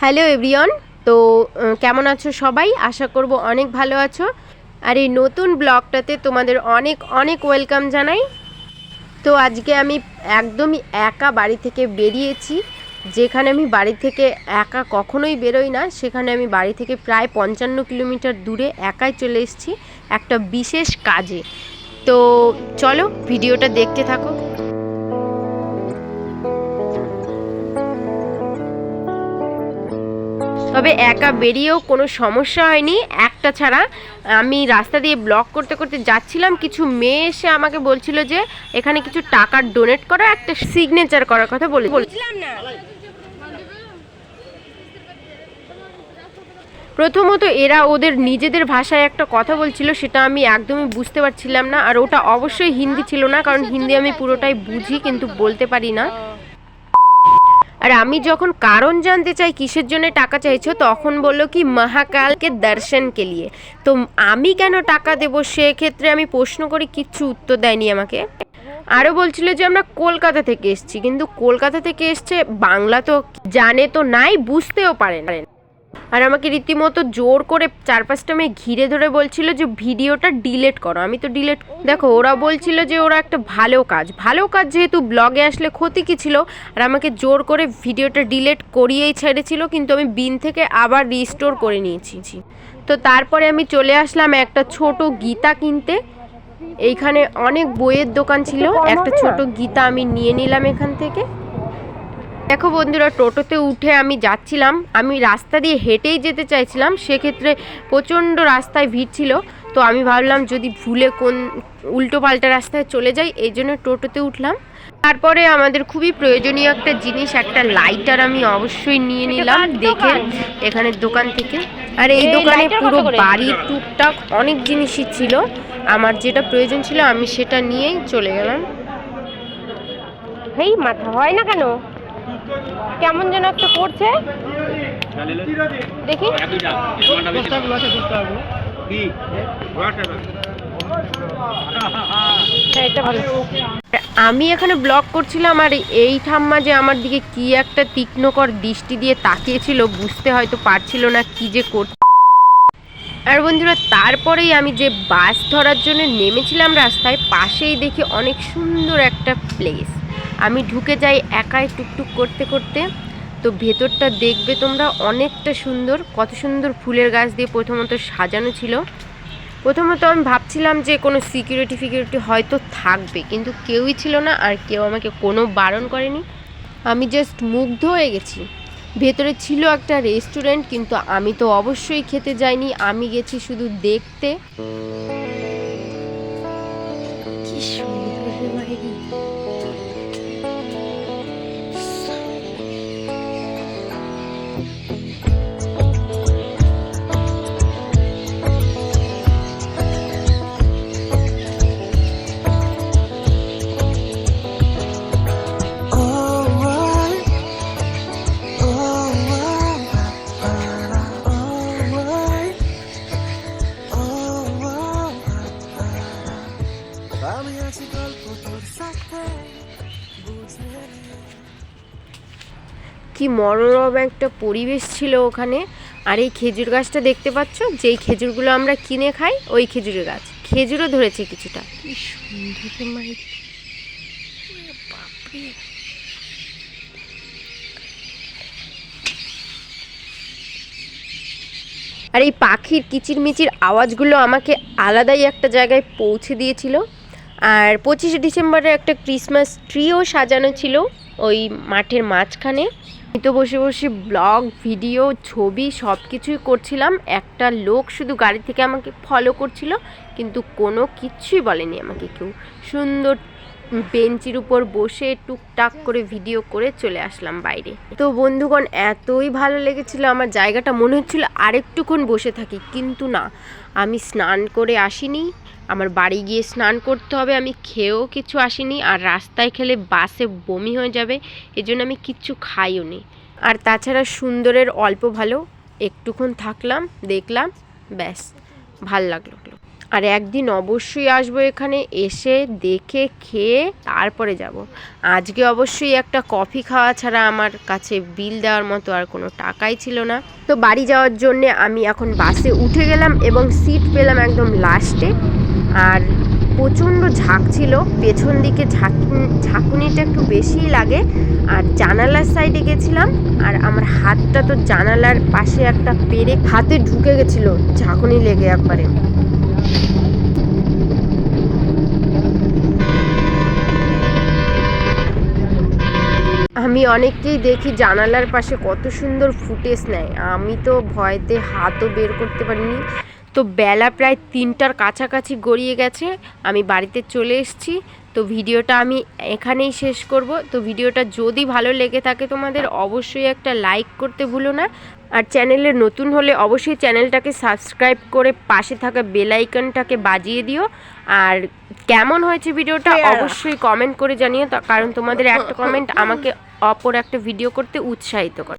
Hello everyone. তো কেমন আছো সবাই? আশা করব অনেক ভালো আছো। আর এই নতুন ব্লগটাতে তোমাদের অনেক অনেক ওয়েলকাম জানাই। তো আজকে আমি একদমই একা বাড়ি থেকে বেরিয়েছি। যেখানে আমি বাড়ি থেকে একা কখনোই বেরোই না, সেখানে আমি বাড়ি থেকে প্রায় 55 কিলোমিটার দূরে একাই চলে এসেছি একটা বিশেষ কাজে। তো চলো ভিডিওটা দেখতে থাকো। তবে একা বেরিয়েও কোনো সমস্যা হয়নি একটা ছাড়া। আমি রাস্তা দিয়ে ব্লগ করতে করতে যাচ্ছিলাম, কিছু মেয়ে এসে আমাকে বলছিল যে এখানে কিছু টাকা ডোনেট করা, একটা সিগনেচার করার কথা বলছিলাম না। প্রথমত এরা ওদের নিজেদের ভাষায় একটা কথা বলছিল, সেটা আমি একদমই বুঝতে পারছিলাম না। আর ওটা অবশ্যই হিন্দি ছিল না, কারণ হিন্দি আমি পুরোটাই বুঝি কিন্তু বলতে পারি না। আর আমি যখন কারণ জানতে চাই কিসের জন্য টাকা চাইছো, তখন বললো কি মহাকালকে দর্শনকে লিয়ে। তো আমি কেন টাকা দেবো সেক্ষেত্রে আমি প্রশ্ন করি, কিচ্ছু উত্তর দেয়নি আমাকে। আরও বলছিল যে আমরা কলকাতা থেকে এসেছি, কিন্তু কলকাতা থেকে এসছে বাংলা তো জানে তো নাই, বুঝতেও পারে না। আর আমাকে রীতিমতো জোর করে 4-5টা মেয়ে ঘিরে ধরে বলছিল যে ভিডিওটা ডিলিট করো। আমি তো ডিলিট, দেখো ওরা বলছিল যে ওরা একটা ভালো কাজ যেহেতু ব্লগে আসলে ক্ষতি কী ছিল। আর আমাকে জোর করে ভিডিওটা ডিলিট করিয়েই ছেড়েছিল, কিন্তু আমি বিন থেকে আবার রিস্টোর করে নিয়েছি। তো তারপরে আমি চলে আসলাম একটা ছোট গীতা কিনতে। এইখানে অনেক বইয়ের দোকান ছিল, একটা ছোট গীতা আমি নিয়ে নিলাম এখান থেকে। দেখো বন্ধুরা, টোটোতে উঠে আমি যাচ্ছিলাম, আমি রাস্তা দিয়ে হেঁটেই যেতে চাইছিলাম, সেক্ষেত্রে প্রচণ্ড রাস্তায় ভিড় ছিল। তো আমি ভাবলাম যদি ভুলে কোন উল্টো পাল্টা রাস্তায় চলে যাই, এই জন্য টোটোতে উঠলাম। তারপরে আমাদের খুবই প্রয়োজনীয় একটা জিনিস, একটা লাইটার আমি অবশ্যই নিয়ে নিলাম দেখে এখানের দোকান থেকে। আর এই দোকানে পুরো বাড়ির টুকটাক অনেক জিনিসই ছিল, আমার যেটা প্রয়োজন ছিল আমি সেটা নিয়েই চলে গেলাম। হেই মাথা হয় না কেন, কেমন যেন একটা করছে, দেখি। আমি এখানে ব্লগ করছিলাম, আর এই ঠাম্মা যে আমার দিকে কি একটা তীক্ষ্ণকর দৃষ্টি দিয়ে তাকিয়েছিল, বুঝতে হয়তো পারছিল না কি যে করছে। আর বন্ধুরা, তারপরেই আমি যে বাস ধরার জন্য নেমেছিলাম রাস্তায়, পাশেই দেখি অনেক সুন্দর একটা প্লেস। আমি ঢুকে যাই একাই টুকটুক করতে করতে। তো ভেতরটা দেখবে তোমরা, অনেকটা সুন্দর, কত সুন্দর ফুলের গাছ দিয়ে প্রথমত সাজানো ছিল। প্রথমত আমি ভাবছিলাম যে কোনো সিকিউরিটি হয়তো থাকবে, কিন্তু কেউই ছিল না, আর কেউ আমাকে কোনো বারণ করেনি। আমি জাস্ট মুগ্ধ হয়ে গেছি। ভেতরে ছিল একটা রেস্টুরেন্ট, কিন্তু আমি তো অবশ্যই খেতে যাইনি, আমি গেছি শুধু দেখতে। কি সুন্দর বাড়ি। কি মনোরম একটা পরিবেশ ছিল ওখানে। আর এই খেজুর গাছটা দেখতে পাচ্ছ, যেই খেজুরগুলো আমরা কিনে খাই, ওই খেজুরের গাছ, খেজুরও ধরেছে কিছুটা। কি সুন্দর। আর এই পাখির কিচিরমিচির আওয়াজগুলো আমাকে আলাদাই একটা জায়গায় পৌঁছে দিয়েছিল। আর 25শে ডিসেম্বরে একটা ক্রিসমাস ট্রিও সাজানো ছিল ওই মাঠের মাঝখানে। আমি তো বসে বসে ব্লগ, ভিডিও, ছবি সব কিছুই করছিলাম। একটা লোক শুধু গাড়ি থেকে আমাকে ফলো করছিল, কিন্তু কোনো কিছুই বলেনি আমাকে কেউ। সুন্দর বেঞ্চির উপর বসে টুকটাক করে ভিডিও করে চলে আসলাম বাইরে। তো বন্ধুগণ, এতই ভালো লেগেছিল আমার জায়গাটা, মনে হচ্ছিল আরেকটুক্ষণ বসে থাকি, কিন্তু না, আমি স্নান করে আসিনি, আমার বাড়ি গিয়ে স্নান করতে হবে। আমি খেয়েও কিছু আসিনি, আর রাস্তায় খেলে বাসে বমি হয়ে যাবে, এজন্য আমি কিচ্ছু খাইও নি। আর তাছাড়া সুন্দরের অল্প ভালো, একটুক্ষণ থাকলাম, দেখলাম, ব্যাস ভাল লাগলো। আর একদিন অবশ্যই আসবো এখানে, এসে দেখে খেয়ে তারপরে যাব। আজকে অবশ্যই একটা কফি খাওয়া ছাড়া আমার কাছে বিল দেওয়ার মতো আর কোনো টাকাই ছিল না। তো বাড়ি যাওয়ার জন্যে আমি এখন বাসে উঠে গেলাম এবং সিট পেলাম একদম লাস্টে। আর প্রচণ্ড ঝাঁক ছিল, পেছন দিকে ঝাঁকুনিটা একটু বেশিই লাগে। আর জানালার সাইডে গেছিলাম, আর আমার হাতটা তো জানালার পাশে একটা পেরেক হাতে ঢুকে গেছিলো, ঝাঁকুনি লেগে একবারে। আমি অনেককেই দেখি জানালার পাশে কত সুন্দর ফুটেজ নেয়, আমি তো ভয়তে হাতও বের করতে পারিনি। তো বেলা প্রায় 3টার কাছাকাছি গড়িয়ে গেছে, আমি বাড়িতে চলে এসেছি। তো ভিডিওটা আমি এখানেই শেষ করব। তো ভিডিওটা যদি ভালো লেগে থাকে তোমাদের, অবশ্যই একটা লাইক করতে ভুলো না। আর চ্যানেলে নতুন হলে অবশ্যই চ্যানেলটাকে সাবস্ক্রাইব করে পাশে থাকা বেল আইকনটাকে বাজিয়ে দিও। আর কেমন হয়েছে ভিডিওটা অবশ্যই কমেন্ট করে জানিও, কারণ তোমাদের একটা কমেন্ট আমাকে অপর একটা ভিডিও করতে উৎসাহিত করে।